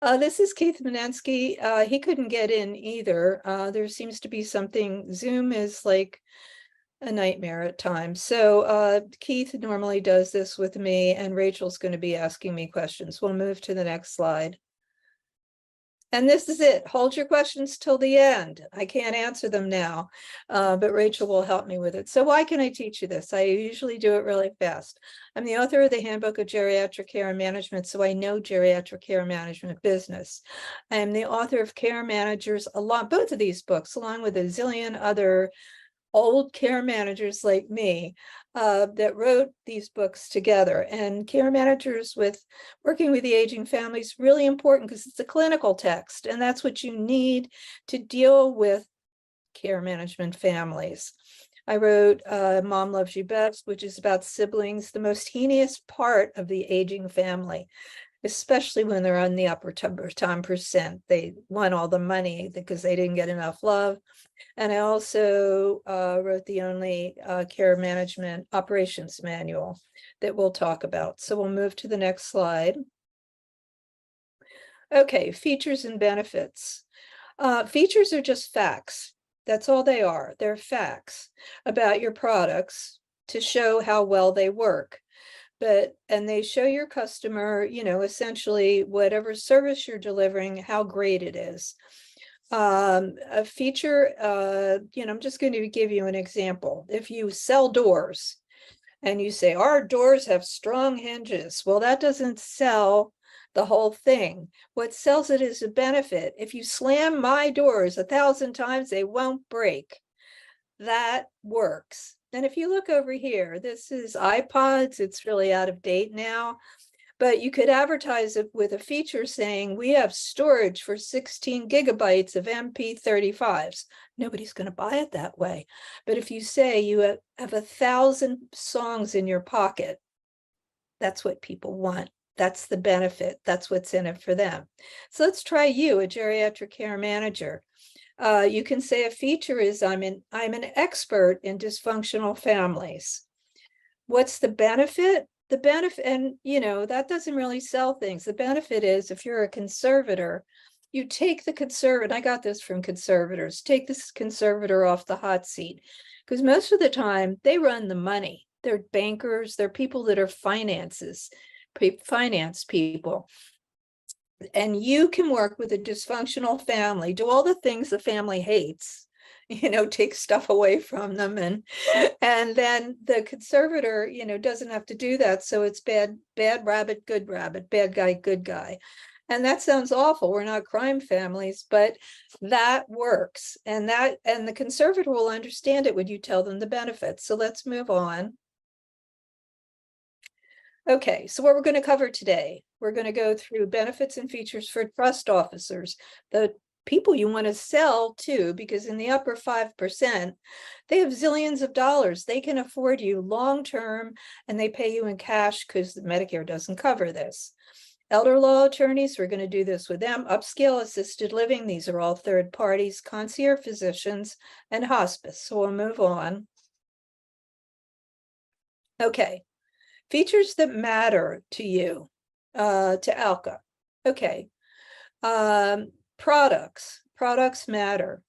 This is Keith Manensky. He couldn't get in either. There seems to be something, Zoom is like a nightmare at times. So Keith normally does this with me, and Rachel's going to be asking me questions. We'll move to the next slide. And this is it. Hold your questions till the end. I can't answer them now, but Rachel will help me with it. So why can I teach you this? I usually do it really fast. I'm the author of the Handbook of Geriatric Care and Management, so I know geriatric care management business. I am the author of Care Managers, both of these books, along with a zillion other old care managers like me that wrote these books together. And care managers with working with the aging family is really important because it's a clinical text, and that's what you need to deal with care management families. I wrote Mom Loves You Best, which is about siblings, the most heinous part of the aging family, especially when they're on the upper 10%. They want all the money because they didn't get enough love. And I also wrote the only care management operations manual that we'll talk about. So we'll move to the next slide. Okay, features and benefits. Features are just facts. That's all they are. They're facts about your products to show how well they work. And they show your customer, essentially whatever service you're delivering, how great it is. A feature, I'm just going to give you an example. If you sell doors and you say, our doors have strong hinges, well, that doesn't sell the whole thing. What sells it is a benefit. If you slam my doors 1,000 times, they won't break. That works. And if you look over here, this is iPods. It's really out of date now. But you could advertise it with a feature saying, we have storage for 16 gigabytes of MP35s. Nobody's going to buy it that way. But if you say you have 1,000 songs in your pocket, that's what people want. That's the benefit. That's what's in it for them. So let's try you, a geriatric care manager. You can say a feature is, I'm an expert in dysfunctional families. What's the benefit? The benefit, and that doesn't really sell things. The benefit is, if you're a conservator, you take the conservator, I got this from conservators, take this conservator off the hot seat, because most of the time they run the money. They're bankers, they're people that are finance people. And you can work with a dysfunctional family, do all the things the family hates, take stuff away from them, and then the conservator, doesn't have to do that. So it's bad rabbit, good rabbit, bad guy, good guy. And that sounds awful. We're not crime families, but that works. And the conservator will understand it when you tell them the benefits. So let's move on. Okay, so what we're going to cover today, we're going to go through benefits and features for trust officers, the people you want to sell to, because in the upper 5%, they have zillions of dollars. They can afford you long-term, and they pay you in cash because Medicare doesn't cover this. Elder law attorneys, we're going to do this with them. Upscale assisted living, these are all third parties, concierge physicians, and hospice. So we'll move on. Okay. Features that matter to you, to ALCA. Okay. Products matter.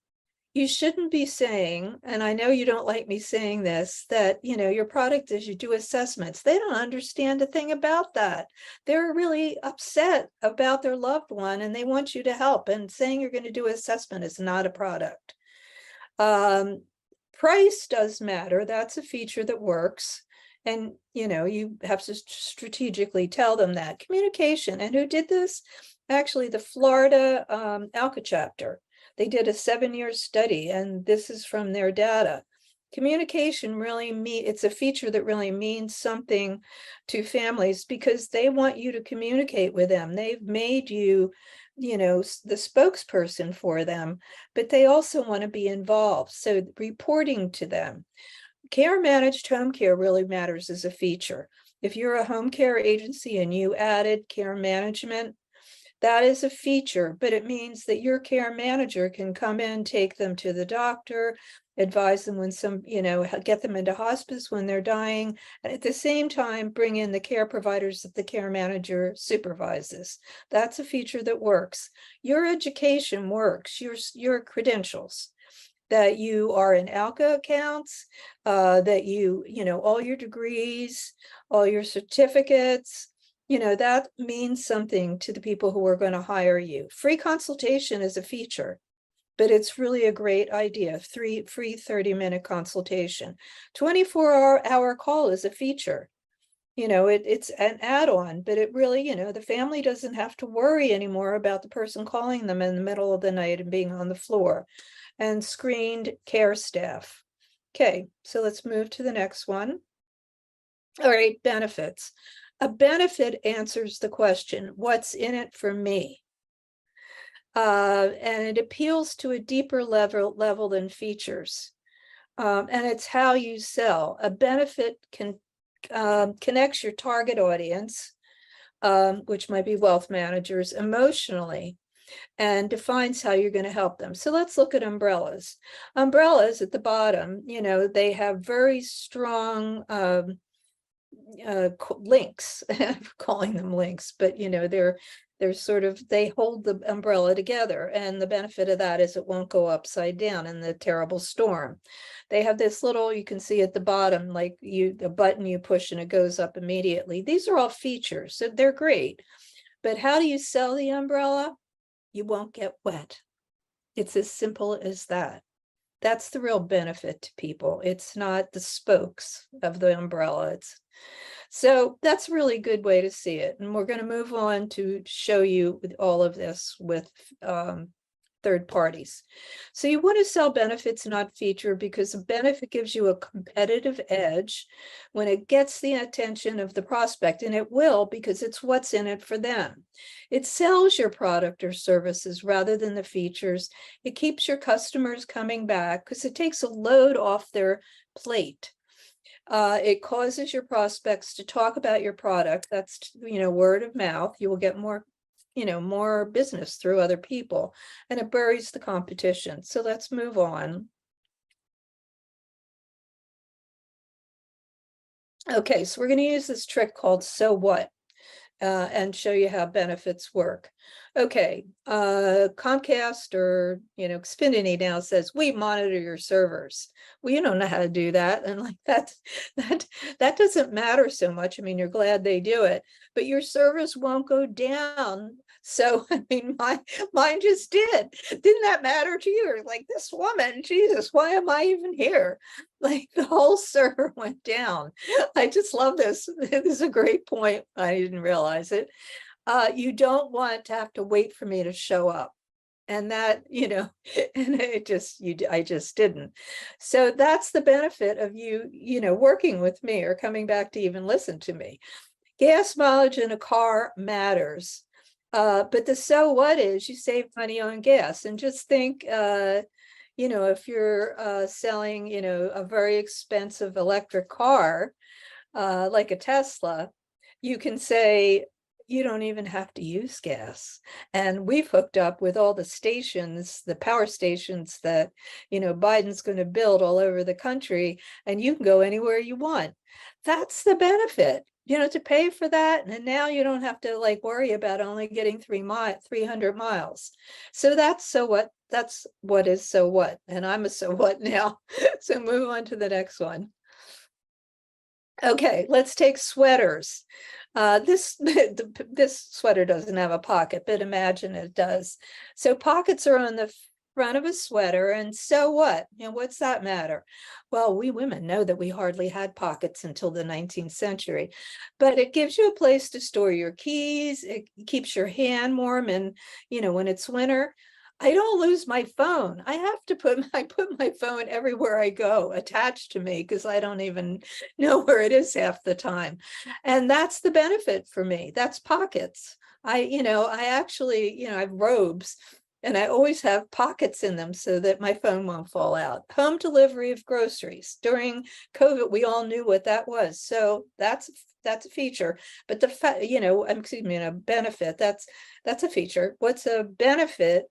You shouldn't be saying, and I know you don't like me saying this, that, your product is, you do assessments. They don't understand a thing about that. They're really upset about their loved one and they want you to help. And saying you're going to do assessment is not a product. Price does matter. That's a feature that works. And, you have to strategically tell them that. Communication. And who did this? Actually, the Florida ALCA chapter. They did a 7-year study, and this is from their data. Communication really it's a feature that really means something to families because they want you to communicate with them. They've made you, the spokesperson for them, but they also want to be involved. So reporting to them. Care managed home care really matters as a feature. If you're a home care agency and you added care management, that is a feature, but it means that your care manager can come in, take them to the doctor. advise them when get them into hospice when they're dying, and at the same time, bring in the care providers that the care manager supervises. That's a feature that works. Your education works, your credentials, that you are in ALCA accounts, that all your degrees, all your certificates, that means something to the people who are going to hire you. Free consultation is a feature, but it's really a great idea. Free 30-minute consultation. 24-hour call is a feature. It's an add-on, but it really, the family doesn't have to worry anymore about the person calling them in the middle of the night and being on the floor. And screened care staff. Okay, so let's move to the next one. All right, benefits. A benefit answers the question, what's in it for me? And it appeals to a deeper level than features. And it's how you sell. A benefit connects your target audience, which might be wealth managers, emotionally, and defines how you're going to help them. So let's look at umbrellas. Umbrellas at the bottom, they have very strong links. I'm calling them links, but they're sort of, they hold the umbrella together, and the benefit of that is it won't go upside down in the terrible storm. They have this little, you can see at the bottom, like the button you push and it goes up immediately. These are all features, so they're great. But how do you sell the umbrella? You won't get wet. It's as simple as that. That's the real benefit to people. It's not the spokes of the umbrella. So that's a really good way to see it. And we're going to move on to show you all of this with third parties. So you want to sell benefits, not feature, because a benefit gives you a competitive edge when it gets the attention of the prospect, and it will, because it's what's in it for them. It sells your product or services rather than the features. It keeps your customers coming back because it takes a load off their plate. It causes your prospects to talk about your product. That's, word of mouth. You will get more business through other people, and it buries the competition. So let's move on. Okay, so we're going to use this trick called so what, and show you how benefits work. Okay, Comcast or Xfinity now says we monitor your servers. Well, you don't know how to do that, and like that doesn't matter so much. I mean, you're glad they do it, but your servers won't go down. So I mean, mine just did. Didn't that matter to you? You're like, this woman, Jesus, why am I even here? Like the whole server went down. I just love this. This is a great point. I didn't realize it. You don't want to have to wait for me to show up. And that, and I just didn't. So that's the benefit of you, working with me or coming back to even listen to me. Gas mileage in a car matters. But the so what is you save money on gas. And just think, if you're selling, a very expensive electric car, like a Tesla, you can say, you don't even have to use gas. And we've hooked up with all the stations, the power stations that, Biden's going to build all over the country, and you can go anywhere you want. That's the benefit, to pay for that. And now you don't have to worry about only getting 300 miles. So that's what is so what. And I'm a so what now. So move on to the next one. Okay, let's take sweaters. This sweater doesn't have a pocket, but imagine it does. So pockets are on the front of a sweater, and so what? What's that matter? Well, we women know that we hardly had pockets until the 19th century, but it gives you a place to store your keys. It keeps your hand warm, and when it's winter, I don't lose my phone. I have to put my phone everywhere I go, attached to me, because I don't even know where it is half the time. And that's the benefit for me. That's pockets. I actually, I have robes, and I always have pockets in them so that my phone won't fall out. Home delivery of groceries. During COVID, we all knew what that was. So that's a feature, but a benefit, that's a feature. What's a benefit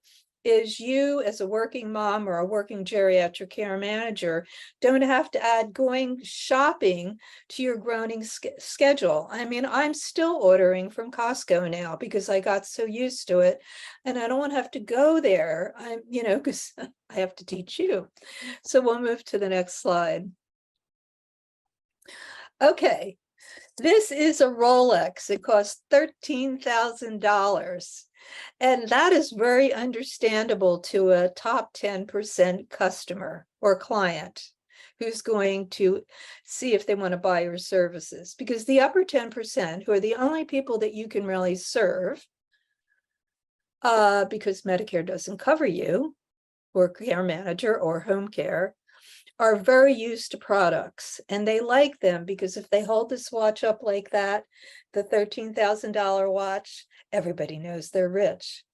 is you as a working mom or a working geriatric care manager don't have to add going shopping to your groaning schedule. I mean, I'm still ordering from Costco now because I got so used to it, and I don't want to have to go there. Because I have to teach you. So we'll move to the next slide. Okay, this is a Rolex. It costs $13,000. And that is very understandable to a top 10% customer or client who's going to see if they want to buy your services, because the upper 10%, who are the only people that you can really serve, because Medicare doesn't cover you, or care manager or home care, are very used to products, and they like them because if they hold this watch up like that, the $13,000 watch, everybody knows they're rich.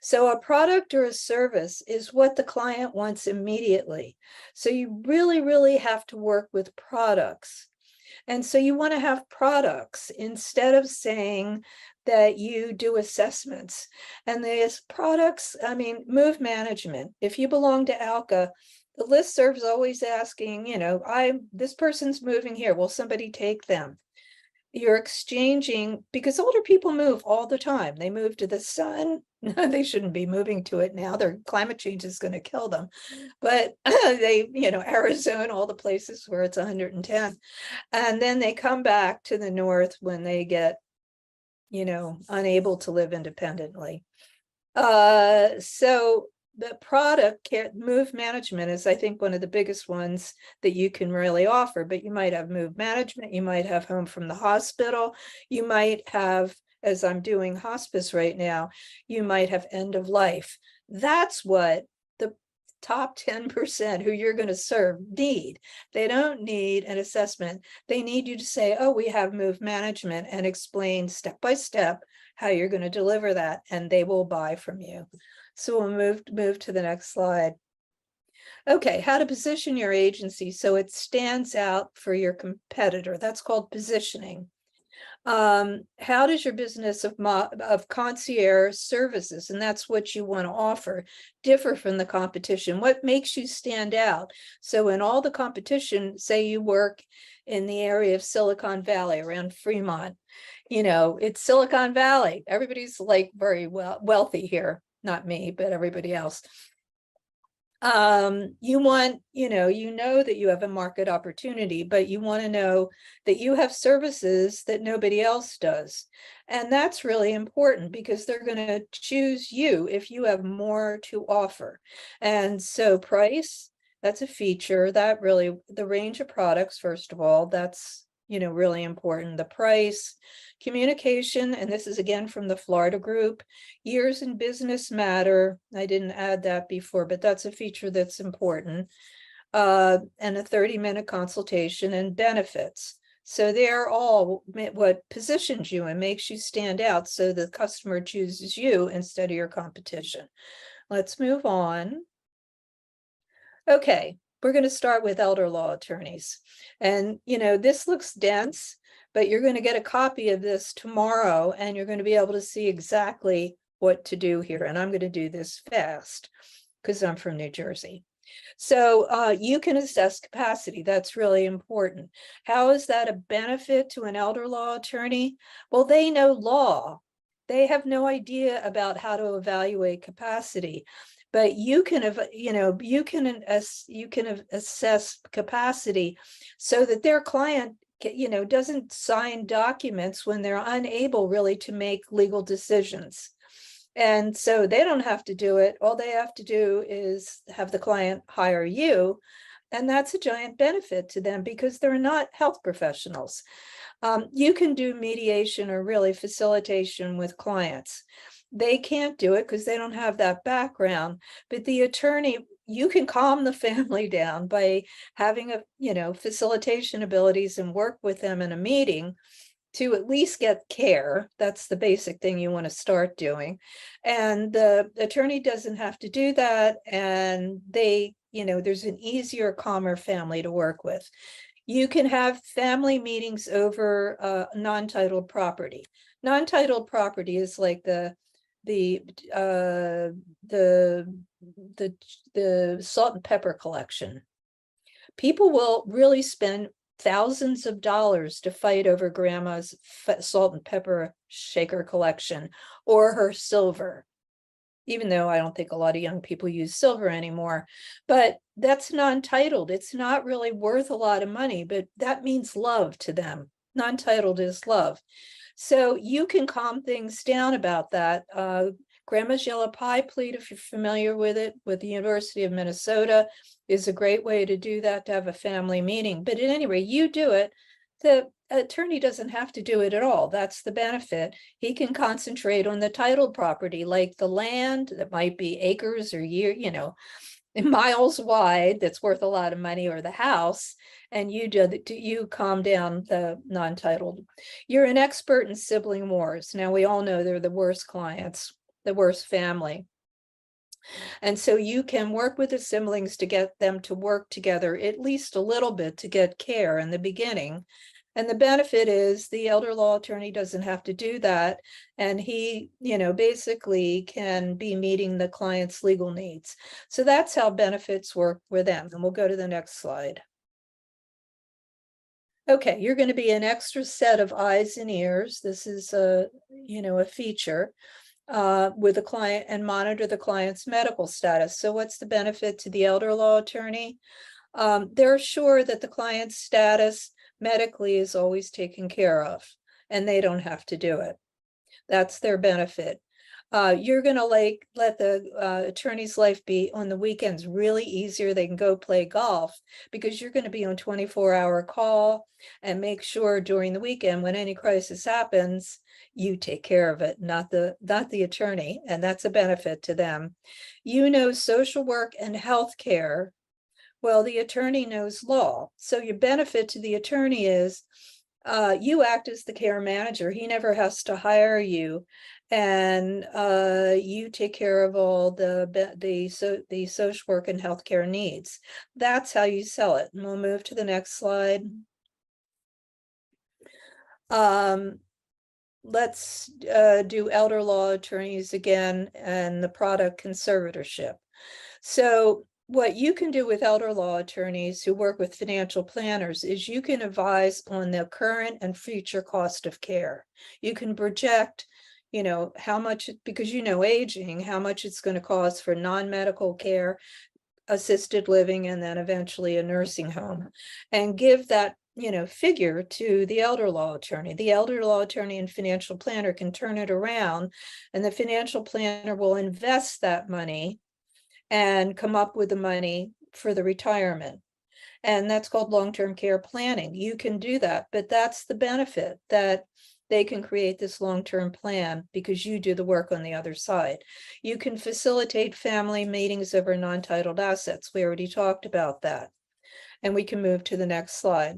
So a product or a service is what the client wants immediately. So you really, really have to work with products. And so you want to have products instead of saying that you do assessments. And there's products, I mean, move management. If you belong to ALCA, the listserv is always asking, this person's moving here. Will somebody take them? You're exchanging, because older people move all the time. They move to the sun. They shouldn't be moving to it now. Their climate change is going to kill them. But they, Arizona, all the places where it's 110. And then they come back to the north when they get, unable to live independently. So the product care, move management is, I think, one of the biggest ones that you can really offer. But you might have move management, you might have home from the hospital, you might have, as I'm doing hospice right now, you might have end of life. That's what the top 10% who you're going to serve need. They don't need an assessment. They need you to say, oh, we have move management, and explain step by step how you're going to deliver that, and they will buy from you. So we'll move to the next slide. Okay, how to position your agency so it stands out for your competitor. That's called positioning. How does your business of concierge services, and that's what you want to offer, differ from the competition? What makes you stand out? So in all the competition, say you work in the area of Silicon Valley around Fremont, it's Silicon Valley. Everybody's like very wealthy here. Not me, but everybody else. You want, that you have a market opportunity, but you want to know that you have services that nobody else does. And that's really important because they're going to choose you if you have more to offer. And so price, that's a feature that really, the range of products, first of all, that's, really important. The price, communication, and this is again from the Florida group, years in business matter. I didn't add that before, but that's a feature that's important. And a 30-minute consultation, and benefits. So they're all what positions you and makes you stand out so the customer chooses you instead of your competition. Let's move on. Okay, we're going to start with elder law attorneys. And, this looks dense, but you're going to get a copy of this tomorrow, and you're going to be able to see exactly what to do here. And I'm going to do this fast because I'm from New Jersey. So you can assess capacity. That's really important. How is that a benefit to an elder law attorney? Well, they know law. They have no idea about how to evaluate capacity. But you can assess capacity so that their client, doesn't sign documents when they're unable really to make legal decisions. And so they don't have to do it. All they have to do is have the client hire you. And that's a giant benefit to them because they're not health professionals. You can do mediation or really facilitation with clients. They can't do it because they don't have that background, but the attorney, you can calm the family down by having facilitation abilities and work with them in a meeting to at least get care. That's the basic thing you want to start doing. And the attorney doesn't have to do that. And there's an easier, calmer family to work with. You can have family meetings over non-titled property. Non-titled property is like the the salt and pepper collection. People will really spend thousands of dollars to fight over grandma's salt and pepper shaker collection or her silver, even though I don't think a lot of young people use silver anymore. But that's non-titled. It's not really worth a lot of money, but that means love to them. Non-titled is love. So you can calm things down about that. Grandma's Yellow Pie Plate, if you're familiar with it, with the University of Minnesota, is a great way to do that, to have a family meeting. But at any rate, you do it. The attorney doesn't have to do it at all. That's the benefit. He can concentrate on the titled property, like the land that might be acres or miles wide, that's worth a lot of money, or the house, and you calm down the non-titled. You're an expert in sibling wars. Now, we all know they're the worst clients, the worst family. And so you can work with the siblings to get them to work together at least a little bit to get care in the beginning. And the benefit is the elder law attorney doesn't have to do that. And he, basically can be meeting the client's legal needs. So that's how benefits work with them. And we'll go to the next slide. Okay, you're going to be an extra set of eyes and ears. This is a feature with the client, and monitor the client's medical status. So what's the benefit to the elder law attorney? They're sure that the client's status medically is always taken care of, and they don't have to do it. That's their benefit. You're going to let the attorney's life be on the weekends really easier. They can go play golf because you're going to be on 24-hour call, and make sure during the weekend when any crisis happens, you take care of it, not the attorney, and that's a benefit to them. Social work and healthcare. Well, the attorney knows law. So your benefit to the attorney is you act as the care manager. He never has to hire you, and you take care of all the social work and healthcare needs. That's how you sell it. And we'll move to the next slide. Let's do elder law attorneys again, and the product conservatorship. So what you can do with elder law attorneys who work with financial planners is you can advise on the current and future cost of care. You can project, how much, because aging, how much it's going to cost for non-medical care, assisted living, and then eventually a nursing home, and give that figure to the elder law attorney. The elder law attorney and financial planner can turn it around, and the financial planner will invest that money and come up with the money for the retirement. And that's called long-term care planning. You can do that, but that's the benefit, that they can create this long-term plan because you do the work on the other side. You can facilitate family meetings over non-titled assets. We already talked about that. And we can move to the next slide.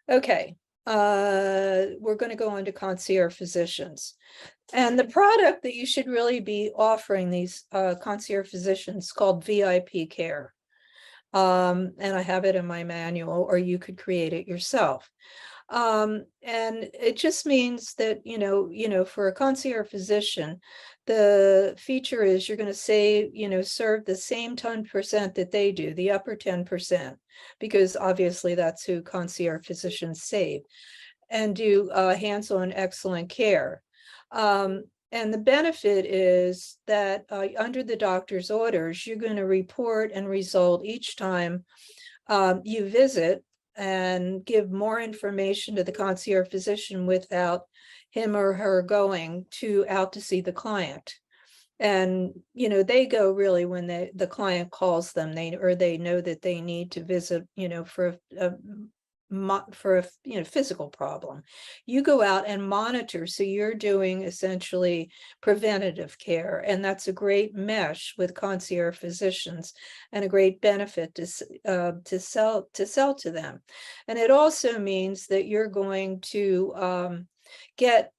Okay, we're going to go on to concierge physicians. And the product that you should really be offering these concierge physicians called VIP care. And I have it in my manual, or you could create it yourself. And it just means that, for a concierge physician, the feature is you're going to say, serve the same 10% that they do, the upper 10%, because obviously that's who concierge physicians save, and do hands-on excellent care. And the benefit is that under the doctor's orders, you're going to report and result each time you visit, and give more information to the concierge physician without him or her going out to see the client. And, they go really when the client calls them, they know that they need to visit, for a physical problem. You go out and monitor, so you're doing essentially preventative care, and that's a great mesh with concierge physicians and a great benefit to sell to them. And it also means that you're going to get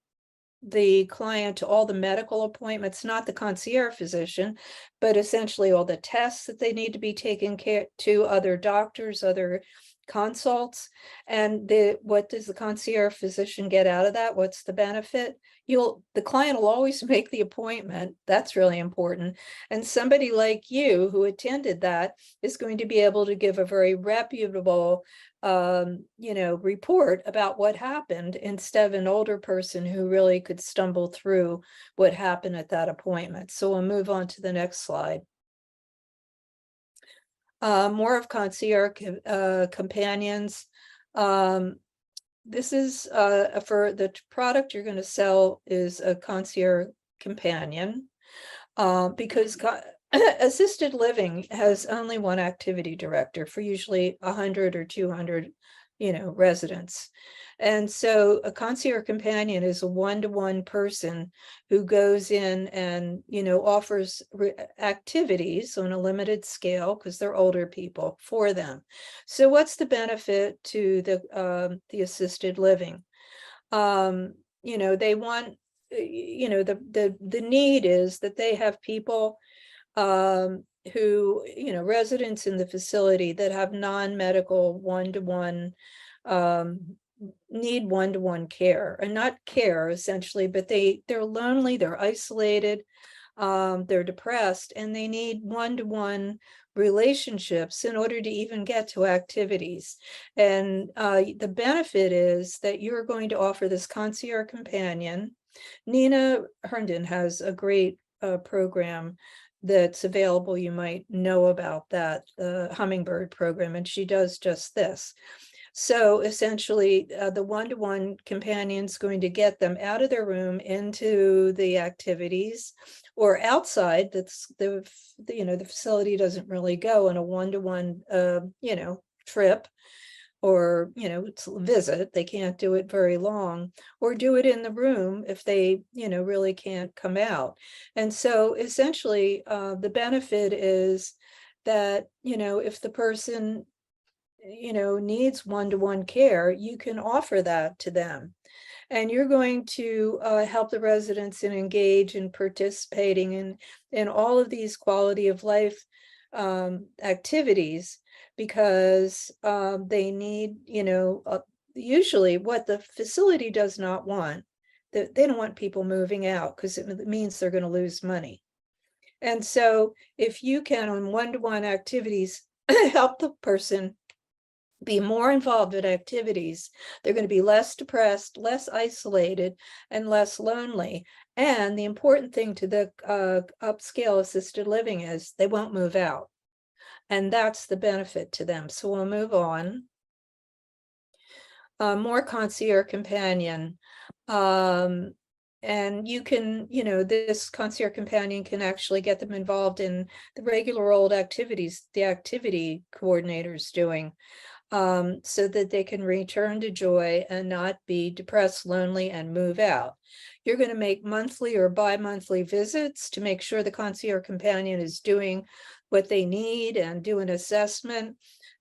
the client to all the medical appointments, not the concierge physician, but essentially all the tests that they need to be taken care to, other doctors, other consults. And what does the concierge physician get out of that? What's the benefit? The client will always make the appointment. That's really important. And somebody like you who attended that is going to be able to give a very reputable report about what happened, instead of an older person who really could stumble through what happened at that appointment. So we'll move on to the next slide. More of concierge companions. This is for the product you're going to sell is a concierge companion, because assisted living has only one activity director for usually 100 or 200 residents. And so a concierge companion is a one-to-one person who goes in and offers activities on a limited scale, because they're older people, for them. So what's the benefit to the assisted living? They want, the need is that they have people who, residents in the facility that have non-medical one-to-one, need one-to-one care, and not care essentially, but they're lonely, they're isolated, they're depressed, and they need one-to-one relationships in order to even get to activities. And the benefit is that you're going to offer this concierge companion. Nina Herndon has a great program that's available. You might know about that, the Hummingbird program, and she does just this. So essentially, the one-to-one companion's going to get them out of their room into the activities, or outside. That's the facility doesn't really go on a one-to-one trip, or visit. They can't do it very long, or do it in the room if they really can't come out. And so essentially, the benefit is that if the person needs one-to-one care, you can offer that to them, and you're going to help the residents and engage in participating in all of these quality of life activities, because they need, usually what the facility does not want, that they don't want people moving out, because it means they're going to lose money. And so if you can, on one-to-one activities, help the person be more involved in activities, they're going to be less depressed, less isolated, and less lonely. And the important thing to the upscale assisted living is they won't move out. And that's the benefit to them. So we'll move on. More concierge companion. And you can, this concierge companion can actually get them involved in the regular old activities the activity coordinator's doing, so that they can return to joy and not be depressed, lonely, and move out. You're going to make monthly or bi-monthly visits to make sure the concierge companion is doing what they need, and do an assessment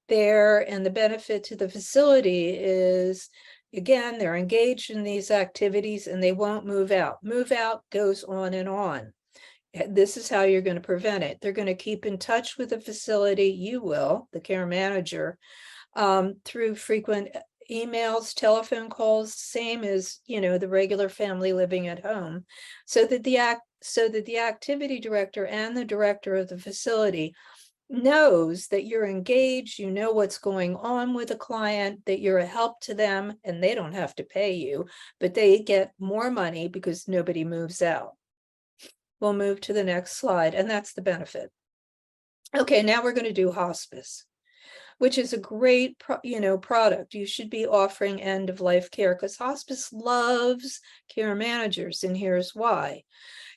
there. And the benefit to the facility is, again, they're engaged in these activities and they won't move out. Move out goes on and on. This is how you're going to prevent it. They're going to keep in touch with the facility. You will, the care manager, through frequent emails, telephone calls, same as the regular family living at home, so that the activity director and the director of the facility knows that you're engaged, you know what's going on with a client, that you're a help to them, and they don't have to pay you, but they get more money because nobody moves out. We'll move to the next slide, and that's the benefit. Okay, now we're going to do hospice, which is a great product. You should be offering end-of-life care, because hospice loves care managers, and here's why.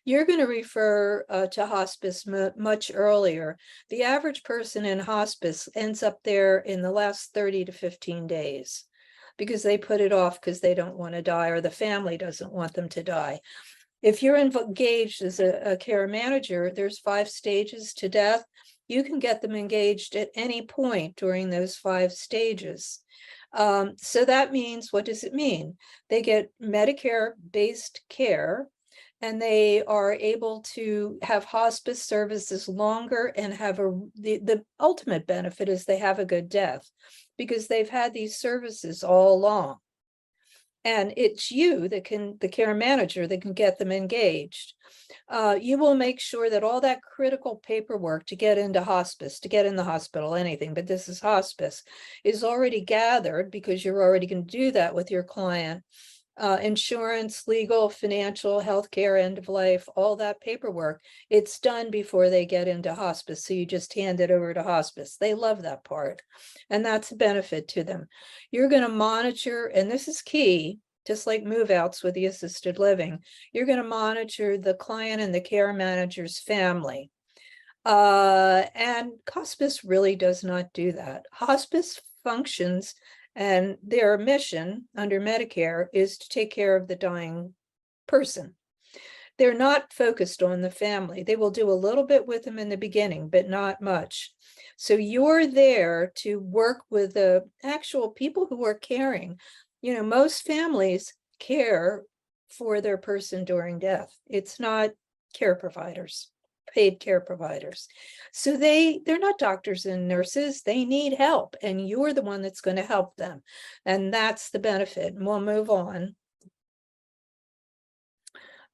You're going to refer to hospice much earlier. The average person in hospice ends up there in the last 30 to 15 days, because they put it off because they don't want to die, or the family doesn't want them to die. If you're engaged as a care manager, there's 5 stages to death. You can get them engaged at any point during those 5 stages. So that means, what does it mean? They get Medicare-based care, and they are able to have hospice services longer, and have the ultimate benefit is they have a good death, because they've had these services all along. And it's you that can, the care manager, that can get them engaged. You will make sure that all that critical paperwork to get into hospice, to get in the hospital, anything, but this is hospice, is already gathered, because you're already going to do that with your client. Insurance, legal, financial, healthcare, end of life, all that paperwork, it's done before they get into hospice. So you just hand it over to hospice. They love that part. And that's a benefit to them. You're going to monitor, and this is key, just like move outs with the assisted living, you're going to monitor the client and the care manager's family. And hospice really does not do that. Hospice functions, and their mission under Medicare is to take care of the dying person. They're not focused on the family. They will do a little bit with them in the beginning, but not much. So you're there to work with the actual people who are caring. You know, most families care for their person during death. It's not care providers, paid care providers. So they're not doctors and nurses. They need help, and you're the one that's going to help them. And that's the benefit. And we'll move on.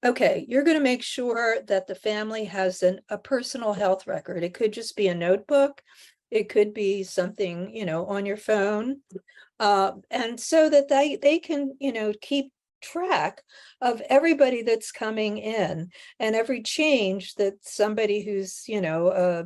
Okay, you're going to make sure that the family has a personal health record. It could just be a notebook. It could be something, you know, on your phone. And so that they can, you know, keep track of everybody that's coming in and every change that somebody who's, you know,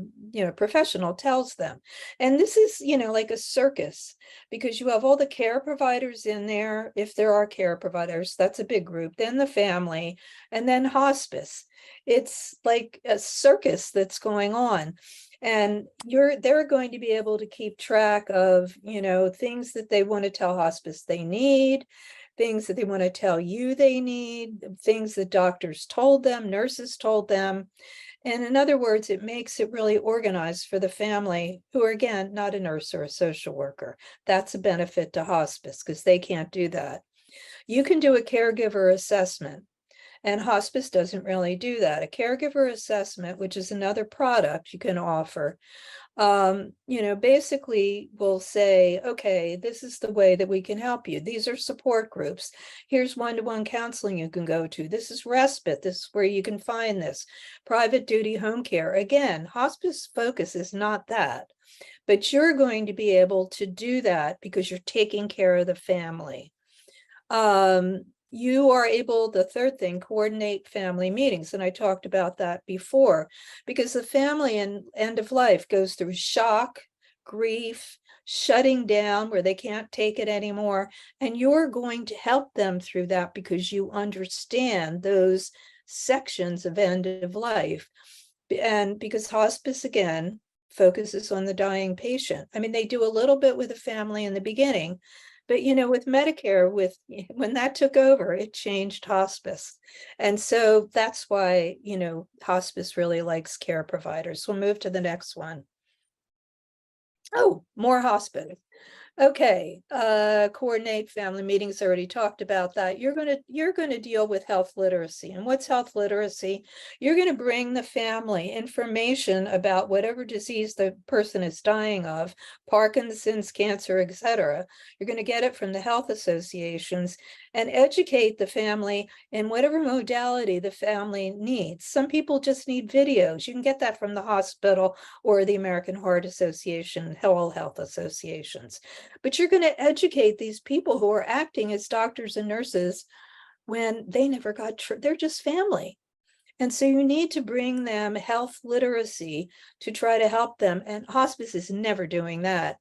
professional tells them. And this is, you know, like a circus, because you have all the care providers in there. If there are care providers, that's a big group, then the family, and then hospice. It's like a circus that's going on. And they're going to be able to keep track of, you know, things that they want to tell hospice they need, things that they want to tell you they need, things that doctors told them, nurses told them. And in other words, it makes it really organized for the family, who are, again, not a nurse or a social worker. That's a benefit to hospice, because they can't do that. You can do a caregiver assessment. And hospice doesn't really do that. A caregiver assessment, which is another product you can offer, you know, basically will say, okay, this is the way that we can help you. These are support groups. Here's one-to-one counseling you can go to. This is respite. This is where you can find this. Private duty home care. Again, hospice focus is not that, but you're going to be able to do that because you're taking care of the family. You are able, the third thing, coordinate family meetings. And I talked about that before, because the family in end of life goes through shock, grief, shutting down where they can't take it anymore. And you're going to help them through that because you understand those sections of end of life. And because hospice, again, focuses on the dying patient. I mean, they do a little bit with the family in the beginning, but, you know, with Medicare, when that took over, it changed hospice. And so that's why, you know, hospice really likes care providers. We'll move to the next one. Oh, more hospice. Okay, coordinate family meetings. I already talked about that. You're going to deal with health literacy. And what's health literacy? You're going to bring the family information about whatever disease the person is dying of, Parkinson's, cancer, etc. You're going to get it from the health associations and educate the family in whatever modality the family needs. Some people just need videos. You can get that from the hospital or the American Heart Association, all health associations. But you're going to educate these people who are acting as doctors and nurses when they never got, they're just family. And so you need to bring them health literacy to try to help them. And hospice is never doing that.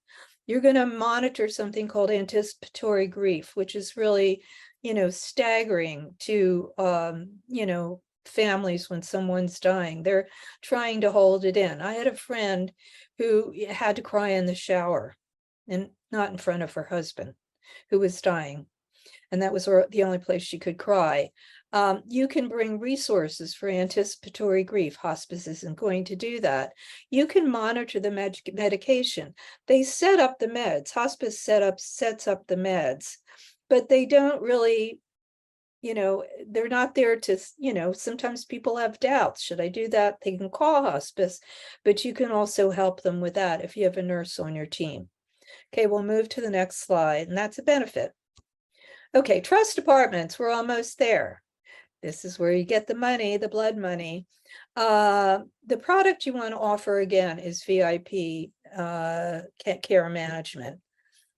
You're going to monitor something called anticipatory grief, which is really, you know, staggering to, you know, families when someone's dying. They're trying to hold it in. I had a friend who had to cry in the shower, and not in front of her husband, who was dying. And that was the only place she could cry. You can bring resources for anticipatory grief. Hospice isn't going to do that. You can monitor the medication. They set up the meds. Hospice sets up the meds, but they don't really, you know, they're not there to, you know, sometimes people have doubts. Should I do that? They can call hospice, but you can also help them with that if you have a nurse on your team. Okay, we'll move to the next slide, and that's a benefit. Okay, trust departments, we're almost there. This is where you get the money, the blood money. The product you want to offer again is VIP care management.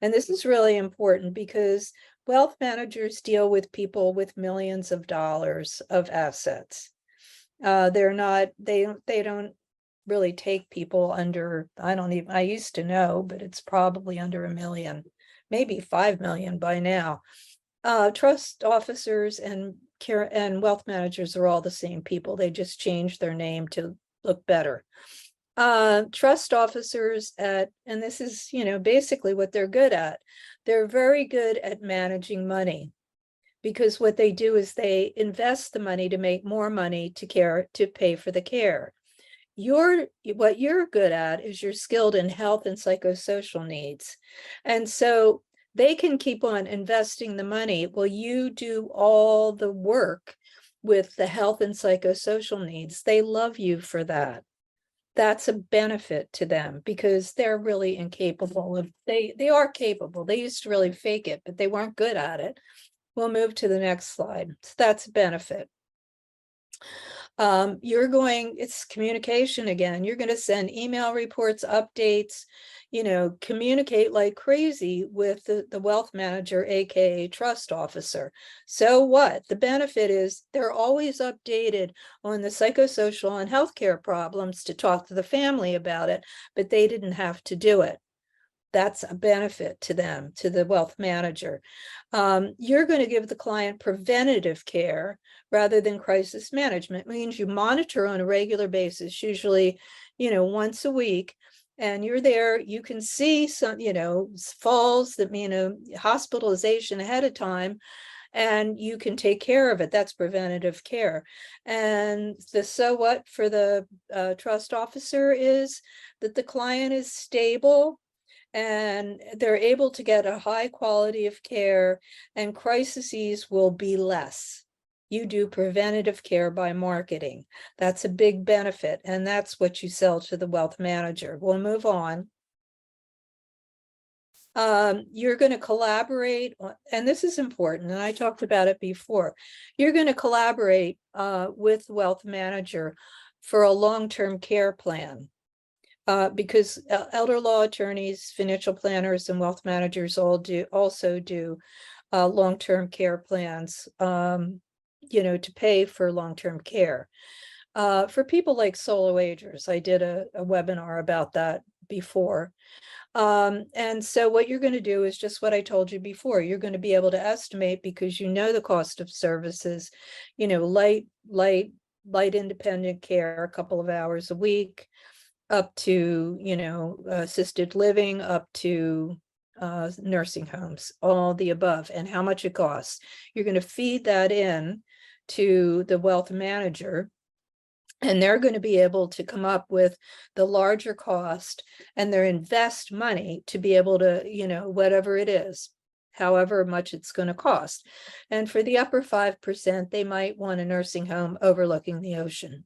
And this is really important because wealth managers deal with people with millions of dollars of assets. They don't really take people under, I used to know, but it's probably under 1 million, maybe 5 million by now. Trust officers and wealth managers are all the same people. They just changed their name to look better. Trust officers and this is, basically what they're good at. They're very good at managing money, because what they do is they invest the money to make more money to pay for the care. What you're good at is you're skilled in health and psychosocial needs. And so they can keep on investing the money while you do all the work with the health and psychosocial needs. They love you for that. That's a benefit to them because they're really incapable of, they are capable. They used to really fake it, but they weren't good at it. We'll move to the next slide. So that's a benefit. It's communication again. You're going to send email reports, updates, communicate like crazy with the wealth manager, aka trust officer. So what? The benefit is they're always updated on the psychosocial and healthcare problems to talk to the family about it, but they didn't have to do it. That's a benefit to them, to the wealth manager. You're going to give the client preventative care rather than crisis management. It means you monitor on a regular basis, usually, once a week, and you're there. You can see some, falls that mean a hospitalization ahead of time, and you can take care of it. That's preventative care. And the so what for the trust officer is that the client is stable, and they're able to get a high quality of care, and crises will be less. You do preventative care by marketing. That's a big benefit, and that's what you sell to the wealth manager. We'll move on. You're going to collaborate, and this is important, and I talked about it before. You're going to collaborate with the wealth manager for a long-term care plan. Because elder law attorneys, financial planners, and wealth managers also do long-term care plans, to pay for long-term care. For people like solo agers, I did a webinar about that before. And so what you're going to do is just what I told you before. You're going to be able to estimate, because the cost of services, light independent care, a couple of hours a week, up to, assisted living, up to nursing homes, all the above, and how much it costs. You're going to feed that in to the wealth manager, and they're going to be able to come up with the larger cost, and they're invest money to be able to, whatever it is, however much it's going to cost. And for the upper 5%, they might want a nursing home overlooking the ocean.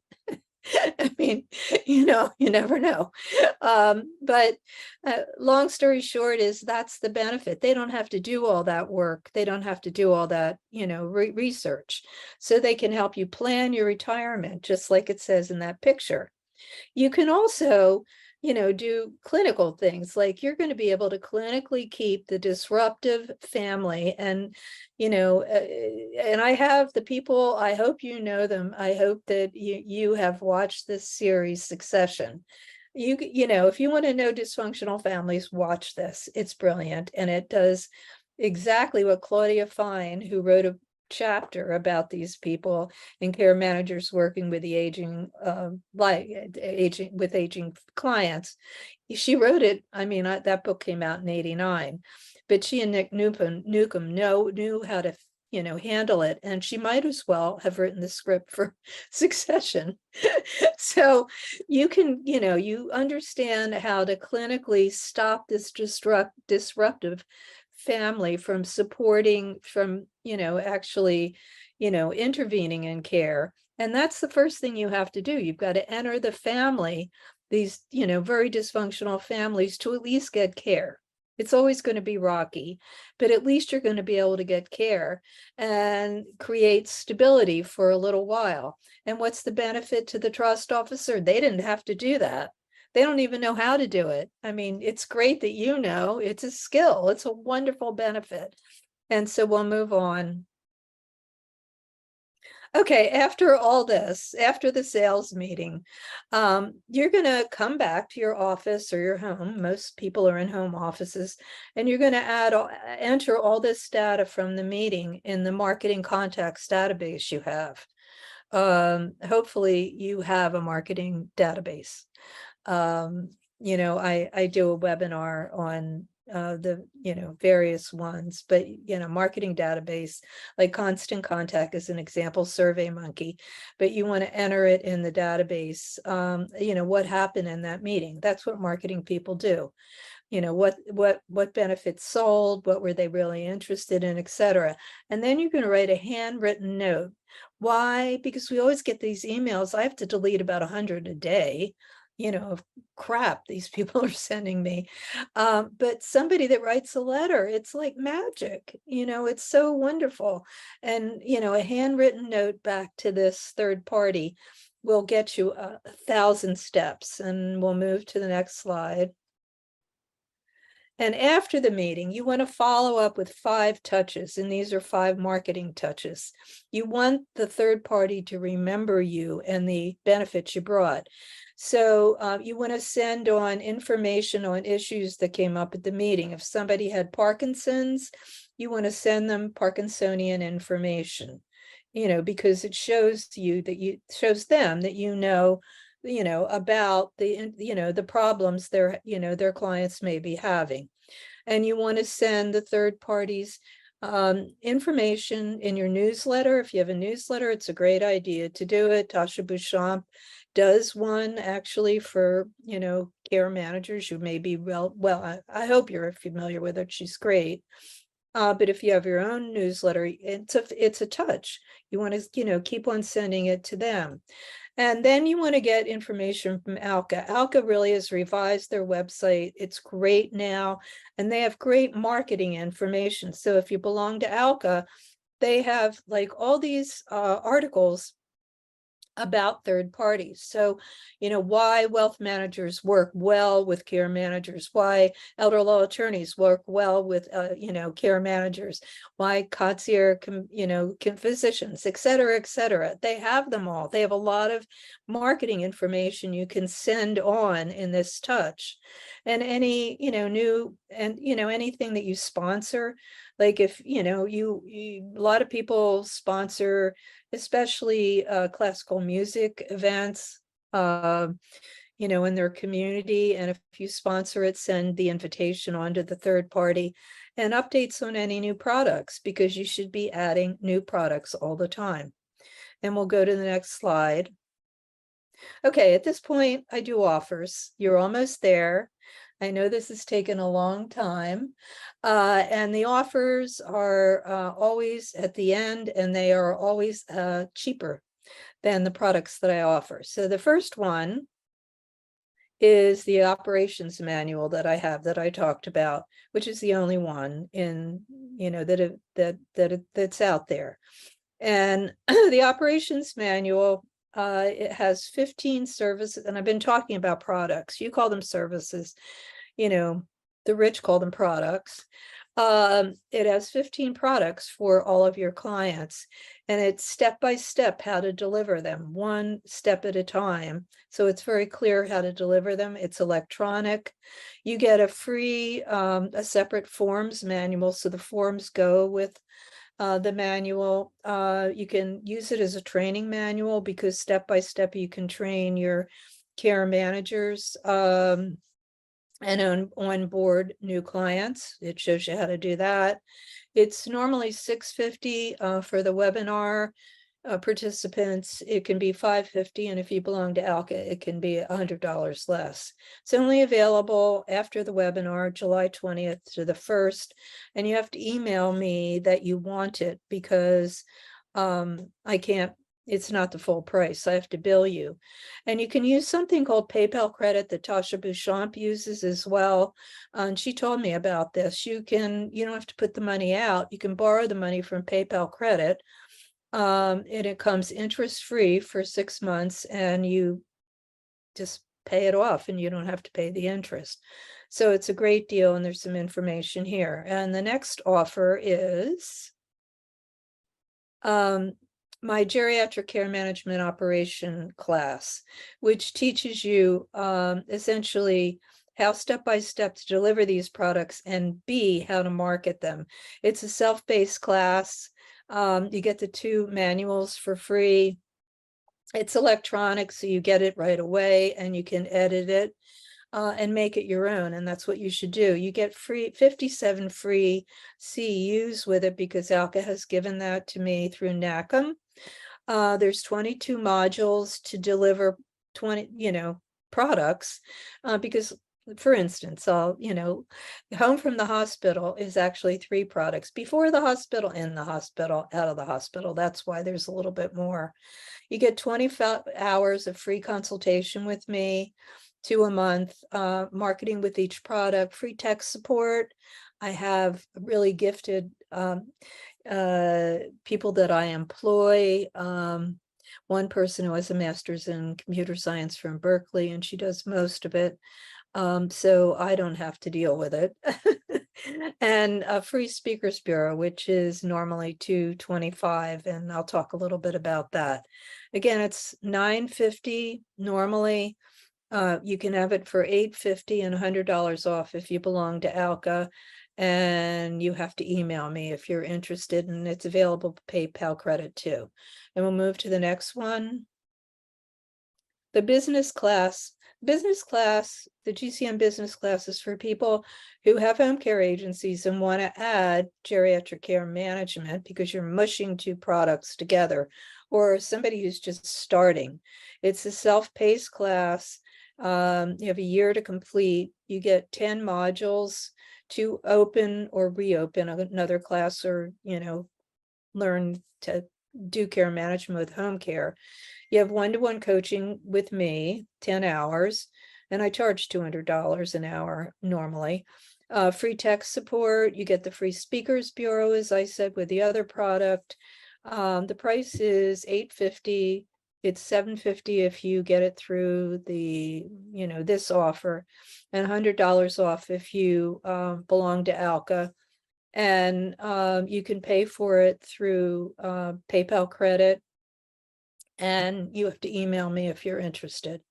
I mean, you never know. But long story short is that's the benefit. They don't have to do all that work. They don't have to do all that, research. So they can help you plan your retirement, just like it says in that picture. You can also, do clinical things, like you're going to be able to clinically keep the disruptive family. And, and I have the people, I hope you know them. I hope that you have watched this series, Succession. If you want to know dysfunctional families, watch this. It's brilliant. And it does exactly what Claudia Fine, who wrote a chapter about these people and care managers working with the aging clients. She wrote it. I mean, that book came out in '89, but she and Nick Newcomb knew how to handle it, and she might as well have written the script for Succession. So you can, you understand how to clinically stop this disruptive family from actually intervening in care. And that's the first thing you have to do. You've got to enter the family, these very dysfunctional families, to at least get care. It's always going to be rocky, but at least you're going to be able to get care and create stability for a little while. And what's the benefit to the trust officer? They didn't have to do that. They don't even know how to do it. I mean, it's great that you know, it's a skill. It's a wonderful benefit. And so we'll move on. Okay, after all this, after the sales meeting, you're going to come back to your office or your home. Most people are in home offices, and you're going to enter all this data from the meeting in the marketing contacts database you have. Hopefully you have a marketing database. You know, I do a webinar on the various ones, but marketing database like Constant Contact is an example, Survey Monkey, but you want to enter it in the database. What happened in that meeting. That's what marketing people do. What benefits sold, what were they really interested in, etc. And then you're going to write a handwritten note. Why? Because we always get these emails. I have to delete about 100 a day, of crap these people are sending me. But somebody that writes a letter, it's like magic, it's so wonderful. And, a handwritten note back to this third party will get you 1,000 steps. And we'll move to the next slide. And after the meeting, you want to follow up with 5 touches, and these are 5 marketing touches. You want the third party to remember you and the benefits you brought. So you want to send on information on issues that came up at the meeting. If somebody had Parkinson's, you want to send them Parkinsonian information, because it shows them that about the problems their clients may be having. And you want to send the third parties information in your newsletter. If you have a newsletter, it's a great idea to do it. Tasha Bouchamp does one actually for care managers. You may be I hope you're familiar with her. She's great. But if you have your own newsletter, it's a touch. You want to keep on sending it to them. And then you want to get information from ALCA. ALCA really has revised their website. It's great now, and they have great marketing information. So if you belong to ALCA, they have like all these articles about third parties. So, why wealth managers work well with care managers, why elder law attorneys work well with, care managers, why concierge, physicians, et cetera, et cetera. They have them all. They have a lot of marketing information you can send on in this touch. And any, new, and, anything that you sponsor, like if, a lot of people sponsor, especially classical music events, in their community. And if you sponsor it, send the invitation on to the third party and updates on any new products, because you should be adding new products all the time. And we'll go to the next slide. Okay, at this point, I do offers. You're almost there. I know this has taken a long time, and the offers are always at the end, and they are always cheaper than the products that I offer. So the first one is the operations manual that I have that I talked about, which is the only one in that's out there. And the operations manual, it has 15 services, and I've been talking about products. You call them services, the rich call them products. It has 15 products for all of your clients, and it's step by step how to deliver them, one step at a time. So it's very clear how to deliver them. It's electronic. You get a free, a separate forms manual. So the forms go with the manual. You can use it as a training manual, because step by step you can train your care managers and onboard new clients. It shows you how to do that. It's normally $650 for the webinar participants. It can be $550, and if you belong to ALCA, it can be $100 less. It's only available after the webinar, July 20th to the 1st, and you have to email me that you want it, because I can't It's not the full price. I have to bill you. And you can use something called PayPal credit that Tasha Bouchamp uses as well. And she told me about this. You don't have to put the money out. You can borrow the money from PayPal credit. And it comes interest-free for 6 months, and you just pay it off and you don't have to pay the interest. So it's a great deal, and there's some information here. And the next offer is my geriatric care management operation class, which teaches you essentially how step-by-step to deliver these products, and B, how to market them. It's a self-paced class. You get the 2 manuals for free. It's electronic, so you get it right away and you can edit it and make it your own. And that's what you should do. You get 57 free CEUs with it, because ALCA has given that to me through NACM. There's 22 modules to deliver 20, products, because, for instance, home from the hospital is actually 3 products: before the hospital, in the hospital, out of the hospital. That's why there's a little bit more. You get 20 hours of free consultation with me, 2 a month, marketing with each product, free tech support. I have really gifted people that I employ. One person who has a master's in computer science from Berkeley, and she does most of it. So I don't have to deal with it. And a free speakers bureau, which is normally $225, and I'll talk a little bit about that. Again, it's $950 normally. You can have it for $850 and $100 off if you belong to ALCA, and you have to email me if you're interested, and it's available PayPal credit too. And we'll move to the next one. The business class. The GCM business class is for people who have home care agencies and want to add geriatric care management, because you're mushing 2 products together, or somebody who's just starting. It's a self-paced class. You have a year to complete. You get 10 modules to open or reopen another class, or, learn to do care management with home care. You have 1-to-1 coaching with me, 10 hours, and I charge $200 an hour normally. Free tech support. You get the free speakers bureau, as I said, with the other product. The price is $850. It's $750 if you get it through the, this offer, and $100 off if you belong to ALCA. And you can pay for it through PayPal credit, and you have to email me if you're interested.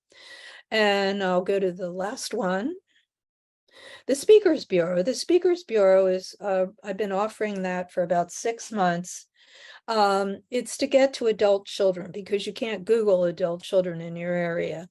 And I'll go to the last one. The Speakers Bureau. The Speakers Bureau is, I've been offering that for about 6 months. It's to get to adult children, because you can't Google adult children in your area.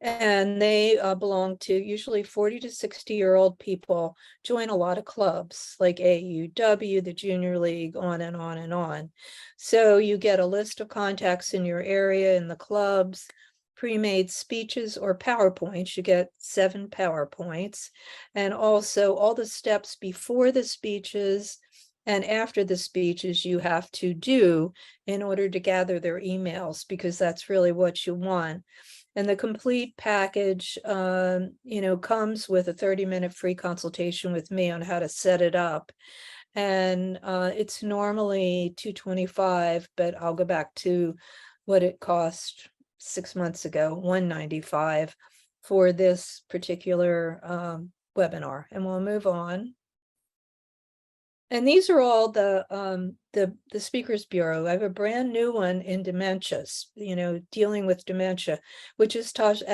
And they belong to usually 40 to 60-year-old people, join a lot of clubs like AUW, the Junior League, on and on and on. So you get a list of contacts in your area in the clubs, pre-made speeches or PowerPoints. You get 7 PowerPoints, and also all the steps before the speeches and after the speeches you have to do in order to gather their emails, because that's really what you want. And the complete package, comes with a 30-minute free consultation with me on how to set it up. And it's normally $225, but I'll go back to what it cost 6 months ago, $195 for this particular webinar. And we'll move on. And these are all the Speakers Bureau. I have a brand new one in dementia, dealing with dementia, which is, Tasha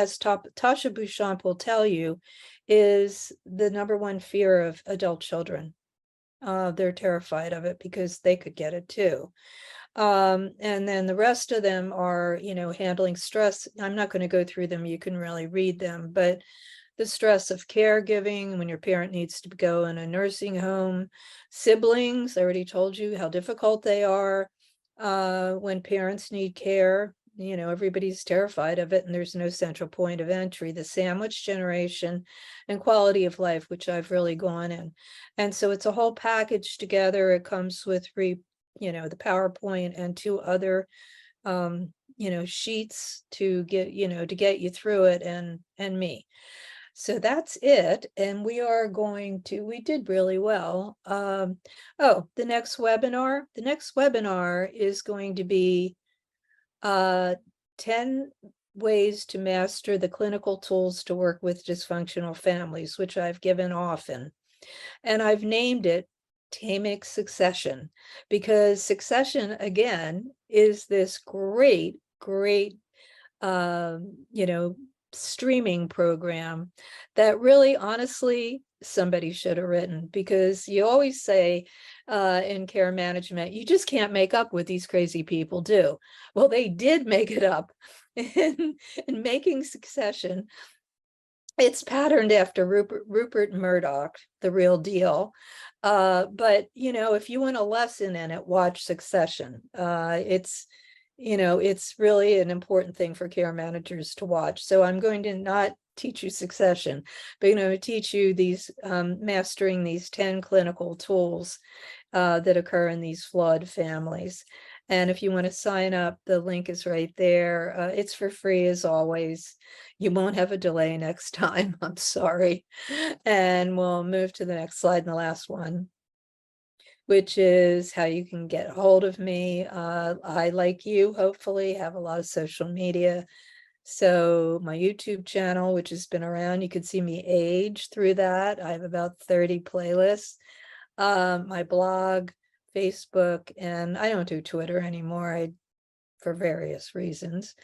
Bouchamp will tell you, is the #1 fear of adult children. They're terrified of it because they could get it too. And then the rest of them are, handling stress. I'm not going to go through them. You can really read them, but the stress of caregiving when your parent needs to go in a nursing home, siblings, I already told you how difficult they are when parents need care. Everybody's terrified of it, and there's no central point of entry. The sandwich generation, and quality of life, which I've really gone in. And so it's a whole package together. It comes with the PowerPoint and 2 other sheets to get, to get you through it, and me. So that's it. And we did really well. Oh, the next webinar is going to be 10 ways to master the clinical tools to work with dysfunctional families, which I've given often. And I've named it Taming Succession, because succession, again, is this great, streaming program that really, honestly, somebody should have written, because you always say in care management, you just can't make up what these crazy people do. Well, they did make it up in Making Succession. It's patterned after Rupert Murdoch, the real deal. But, if you want a lesson in it, watch Succession. It's really an important thing for care managers to watch. So I'm going to not teach you Succession, but I'm going to teach you these mastering these 10 clinical tools that occur in these flawed families. And if you want to sign up, the link is right there. It's for free, as always. You won't have a delay next time. I'm sorry. And we'll move to the next slide, and the last one, which is how you can get a hold of me. I, like you, hopefully have a lot of social media. So my YouTube channel, which has been around, you can see me age through that. I have about 30 playlists. My blog, Facebook, and I don't do Twitter anymore, for various reasons.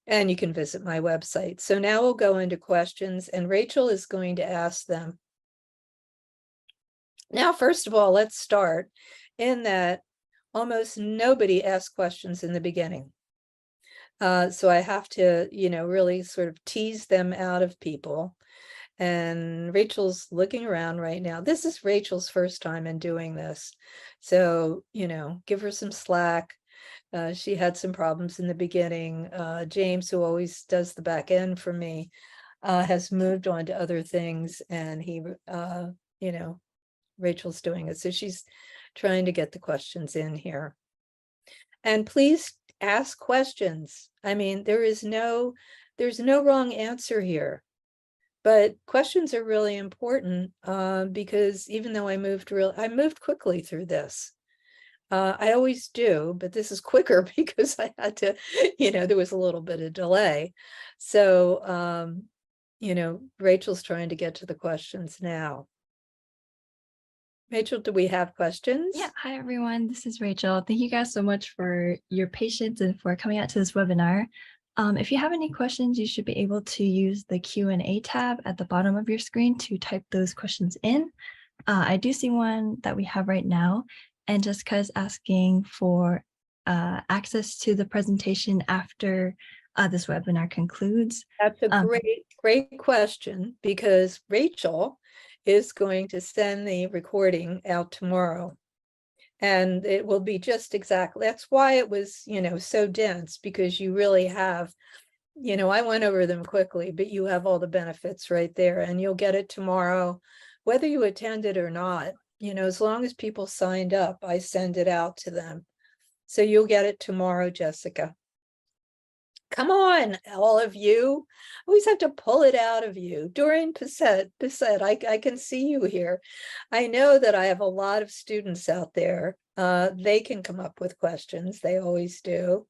And you can visit my website. So now we'll go into questions, and Rachel is going to ask them. Now, first of all, let's start in that almost nobody asks questions in the beginning. So I have to, really sort of tease them out of people. And Rachel's looking around right now. This is Rachel's first time in doing this. So, give her some slack. She had some problems in the beginning. James, who always does the back end for me, has moved on to other things, and he, Rachel's doing it. So she's trying to get the questions in here. And please ask questions. I mean, there's no wrong answer here. But questions are really important because even though I moved quickly through this. I always do, but this is quicker because I had to, there was a little bit of delay. So, Rachel's trying to get to the questions now. Rachel, do we have questions? Yeah. Hi, everyone. This is Rachel. Thank you guys so much for your patience and for coming out to this webinar. If you have any questions, you should be able to use the Q&A tab at the bottom of your screen to type those questions in. I do see one that we have right now, and Jessica's asking for access to the presentation after this webinar concludes. That's a great question, because Rachel is going to send the recording out tomorrow. And it will be just exactly, that's why it was, so dense, because you really have, I went over them quickly, but you have all the benefits right there, and you'll get it tomorrow, whether you attended or not. As long as people signed up, I send it out to them. So you'll get it tomorrow, Jessica. Come on, all of you. I always have to pull it out of you. Doreen Bissett, I can see you here. I know that I have a lot of students out there. They can come up with questions. They always do.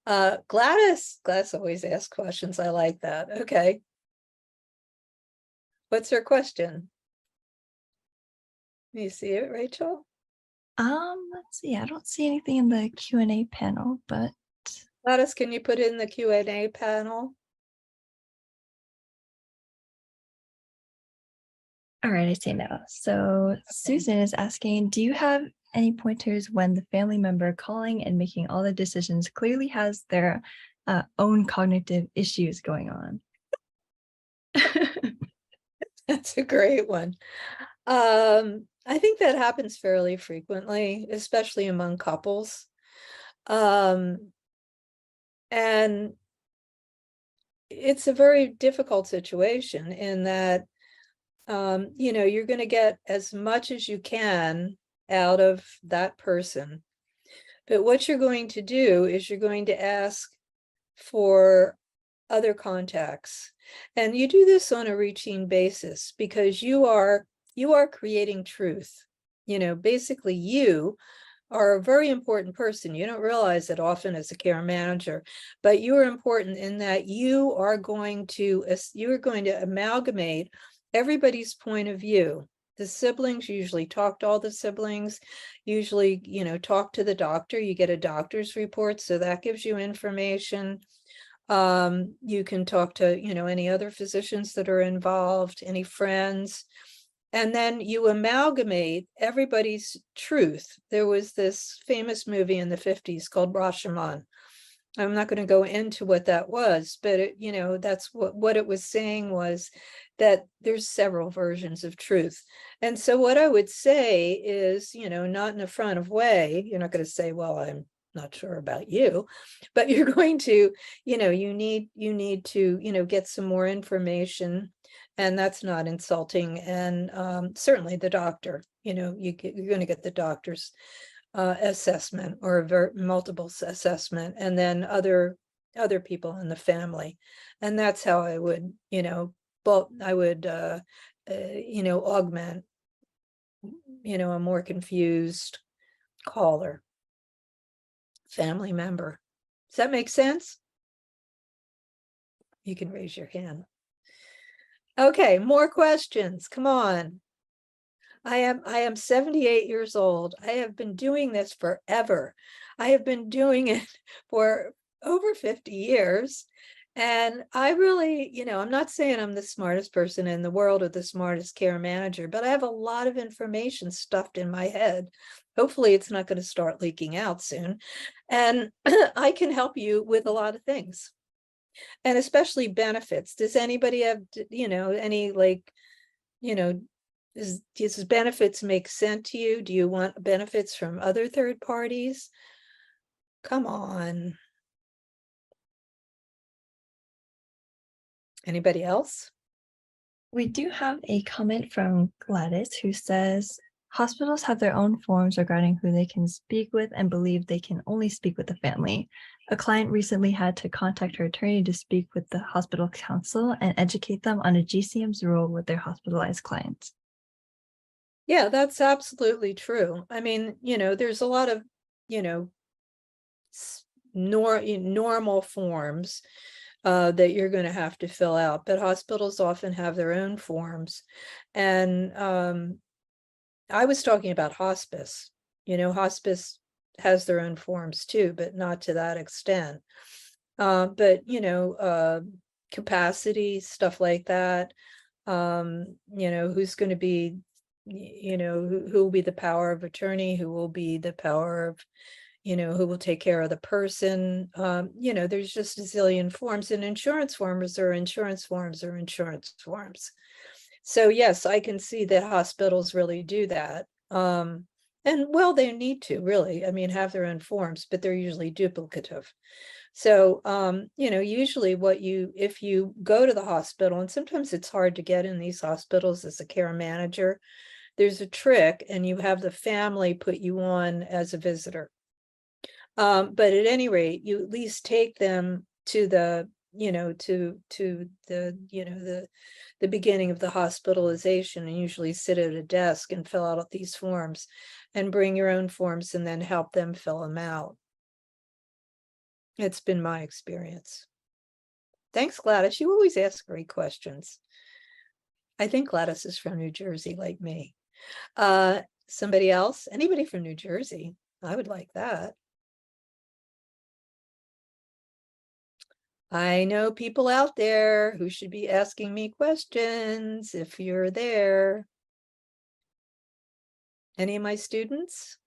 Gladys always asks questions. I like that. Okay. What's her question? You see it, Rachel? Let's see. I don't see anything in the Q&A panel, but Gladys, can you put in the Q&A panel? all right, I see now. So Susan is asking, do you have any pointers when the family member calling and making all the decisions clearly has their own cognitive issues going on? That's a great one. I think that happens fairly frequently, especially among couples. And it's a very difficult situation in that, you're going to get as much as you can out of that person. But what you're going to do is you're going to ask for other contacts. And you do this on a routine basis because you are creating truth. You know, basically you are a very important person. You don't realize it often as a care manager, but you are important in that you are going to amalgamate everybody's point of view. The siblings usually talk to all the siblings, usually, you know, talk to the doctor. You get a doctor's report, so that gives you information. You can talk to, you know, any other physicians that are involved, any friends. And then you amalgamate everybody's truth. There was this famous movie in the 50s called Rashomon. I'm not going to go into what that was, but it, you know, that's what it was saying was that there's several versions of truth. And so what I would say is, you know, not in a front of way, you're not going to say, well, I'm not sure about you, but you're going to, you know, you need to, you know, get some more information. And that's not insulting. And certainly the doctor, you know, you're going to get the doctor's assessment or a multiple assessment, and then other people in the family. And that's how I would, you know, you know, augment, you know, a more confused caller, family member. Does that make sense? You can raise your hand. Okay, more questions. Come on. I am 78 years old. I have been doing this forever. I have been doing it for over 50 years. And I really, you know, I'm not saying I'm the smartest person in the world or the smartest care manager, but I have a lot of information stuffed in my head. Hopefully it's not going to start leaking out soon. And I can help you with a lot of things. And especially benefits. Does anybody have, you know, any like, you know, does benefits make sense to you? Do you want benefits from other third parties? Come on. Anybody else? We do have a comment from Gladys who says, hospitals have their own forms regarding who they can speak with and believe they can only speak with the family. A client recently had to contact her attorney to speak with the hospital counsel and educate them on a GCM's role with their hospitalized clients. Yeah, that's absolutely true. I mean, you know, there's a lot of, you know, normal forms that you're going to have to fill out, but hospitals often have their own forms. And I was talking about hospice. You know, hospice has their own forms too, but not to that extent. But, you know, capacity, stuff like that. You know, who's going to be, you know, who will be the power of attorney, who will be the power of, you know, who will take care of the person. You know, there's just a zillion forms, and insurance forms are insurance forms or insurance forms. So yes, I can see that hospitals really do that. And well, they need to really, I mean, have their own forms, but they're usually duplicative. So, you know, usually if you go to the hospital, and sometimes it's hard to get in these hospitals as a care manager, there's a trick, and you have the family put you on as a visitor. But at any rate, you at least take them to the, you know, to the, you know, the beginning of the hospitalization, and usually sit at a desk and fill out these forms and bring your own forms and then help them fill them out. It's been my experience. Thanks, Gladys. You always ask great questions. I think Gladys is from New Jersey, like me. Somebody else? Anybody from New Jersey? I would like that. I know people out there who should be asking me questions if you're there. Any of my students?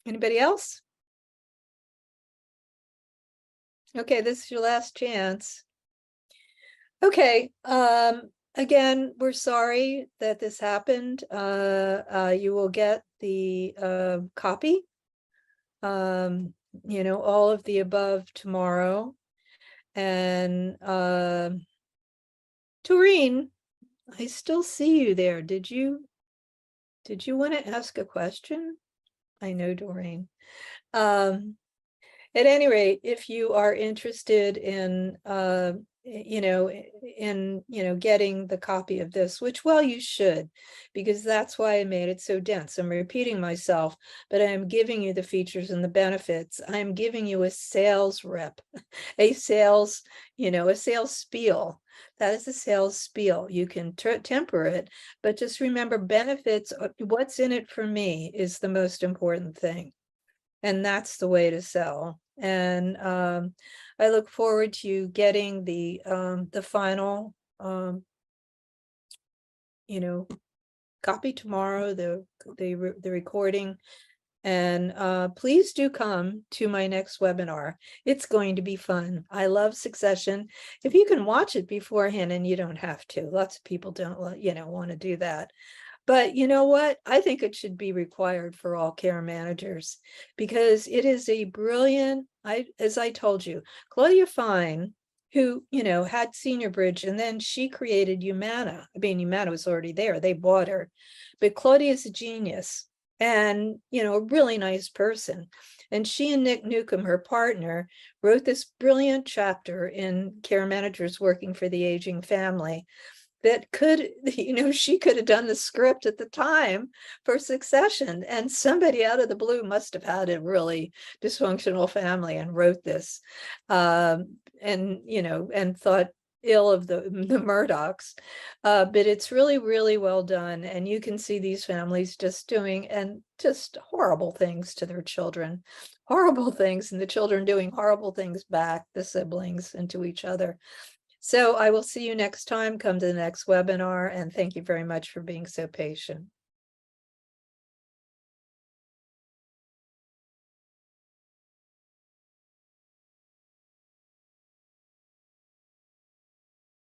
Anybody else? Okay, this is your last chance. Okay, again, we're sorry that this happened. You will get the copy. You know, all of the above tomorrow. And Doreen, I still see you there. Did you want to ask a question? I know, Doreen. At any rate, if you are interested in, getting the copy of this, which, well, you should, because that's why I made it so dense. I'm repeating myself, but I am giving you the features and the benefits. I'm giving you a sales rep, a sales spiel. That is a sales spiel. You can temper it, but just remember, benefits, what's in it for me is the most important thing. And that's the way to sell. And I look forward to you getting the final copy tomorrow, the recording. And please do come to my next webinar. It's going to be fun. I love Succession. If you can watch it beforehand, and you don't have to, lots of people don't want to do that. But you know what? I think it should be required for all care managers, because it is a brilliant, as I told you, Claudia Fine, who, had Senior Bridge, and then she created Humana. I mean, Humana was already there. They bought her. But Claudia's a genius and, a really nice person. And she and Nick Newcomb, her partner, wrote this brilliant chapter in Care Managers Working for the Aging Family that could, she could have done the script at the time for Succession, and somebody out of the blue must have had a really dysfunctional family and wrote this, and thought ill of the Murdochs. But it's really, really well done. And you can see these families just doing just horrible things to their children, horrible things, and the children doing horrible things back, the siblings, and to each other. So I will see you next time. Come to the next webinar, and thank you very much for being so patient.